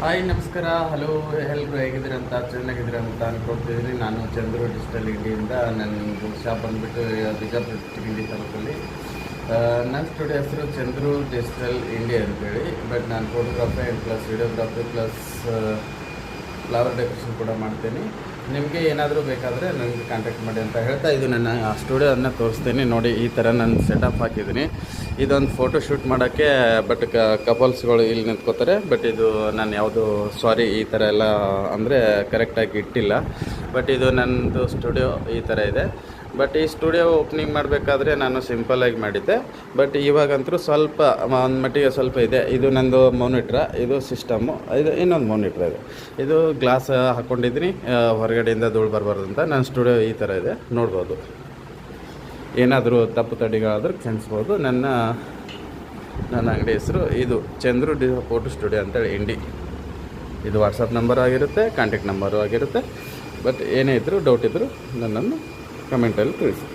Hi ನಮಸ್ಕಾರ, hello, ಎಲ್ಲರೂ ಹೇಗಿದ್ದೀರಿ ಅಂತ ಚೆನ್ನಾಗಿದ್ದೀರಿ ಅಂತ ಅನ್ಕೊಳ್ತಿದ್ದೀನಿ. ನಾನು ಚಂದ್ರು ಡಿಜಿಟಲ್ ಇಂಡಿಯಿಂದ. ನನ್ನ ಶಾಪ್ ಬಂದುಬಿಟ್ಟು ಬಿಜಾಪುರ ಡಿಸ್ಟ್ರಿಕ್ಟ್ ಇಂಡಿ ತಾಲೂಕಲ್ಲಿ. ನನ್ನ ಸ್ಟುಡಿಯೋ ಹೆಸರು ಚಂದ್ರು ಡಿಜಿಟಲ್ ಇಂಡಿಯಾ ಅಂತೇಳಿ. ಬಟ್ ನಾನು photography and plus videography plus flower decoration ಕೂಡ ಮಾಡ್ತೀನಿ. ನಿಮಗೆ ಏನಾದರೂ ಬೇಕಾದರೆ ನನಗೆ ಕಾಂಟ್ಯಾಕ್ಟ್ ಮಾಡಿ ಅಂತ ಹೇಳ್ತಾ ಇದು ನನ್ನ ಸ್ಟುಡಿಯೋನ ತೋರಿಸ್ತೀನಿ. ನೋಡಿ, ಈ ಥರ ನಾನು ಸೆಟಪ್ ಹಾಕಿದ್ದೀನಿ. ಇದೊಂದು ಫೋಟೋ ಶೂಟ್ ಮಾಡೋಕ್ಕೆ ಬಟ್ ಕಪಲ್ಸ್ಗಳು ಇಲ್ಲಿ ನಿಂತ್ಕೋತಾರೆ. ಬಟ್ ಇದು ನಾನು ಯಾವುದು ಈ ಥರ ಎಲ್ಲ ಅಂದರೆ ಕರೆಕ್ಟಾಗಿ ಇಟ್ಟಿಲ್ಲ. ಬಟ್ ಇದು ನನ್ನದು ಸ್ಟುಡಿಯೋ ಈ ಥರ ಇದೆ. ಬಟ್ ಈ ಸ್ಟುಡಿಯೋ ಓಪನಿಂಗ್ ಮಾಡಬೇಕಾದ್ರೆ ನಾನು ಸಿಂಪಲ್ಲಾಗಿ ಮಾಡಿದ್ದೆ. ಬಟ್ ಇವಾಗಂತೂ ಸ್ವಲ್ಪ ಒಂದು ಮಟ್ಟಿಗೆ ಸ್ವಲ್ಪ ಇದೆ. ಇದು ನಂದು ಮಾನಿಟ್ರ, ಇದು ಸಿಸ್ಟಮ್ಮು, ಇದು ಇನ್ನೊಂದು ಮಾನಿಟ್ರ್ ಇದೆ. ಇದು ಗ್ಲಾಸ್ ಹಾಕ್ಕೊಂಡಿದ್ದೀನಿ, ಹೊರಗಡೆಯಿಂದ ಧೂಳು ಬರಬಾರ್ದು ಅಂತ. ನನ್ನ ಸ್ಟುಡಿಯೋ ಈ ಥರ ಇದೆ, ನೋಡ್ಬೋದು. ಏನಾದರೂ ತಪ್ಪು ತಡೆಗಳಾದರೂ ಕ್ಷಮಿಸ್ಬೋದು. ನನ್ನ ಅಂಗಡಿ ಹೆಸರು ಇದು ಚಂದ್ರು ಫೋಟೋ ಸ್ಟುಡಿಯೋ ಅಂತೇಳಿ ಇಂಡಿ. ಇದು ವಾಟ್ಸಪ್ ನಂಬರ್ ಆಗಿರುತ್ತೆ, ಕಾಂಟ್ಯಾಕ್ಟ್ ನಂಬರು ಆಗಿರುತ್ತೆ. ಬಟ್ ಏನೇ ಇದ್ದರೂ ಡೌಟ್ ಇದ್ದರೂ ನನ್ನನ್ನು ಕಮೆಂಟಲ್ಲಿ ತಿಳಿಸಿ.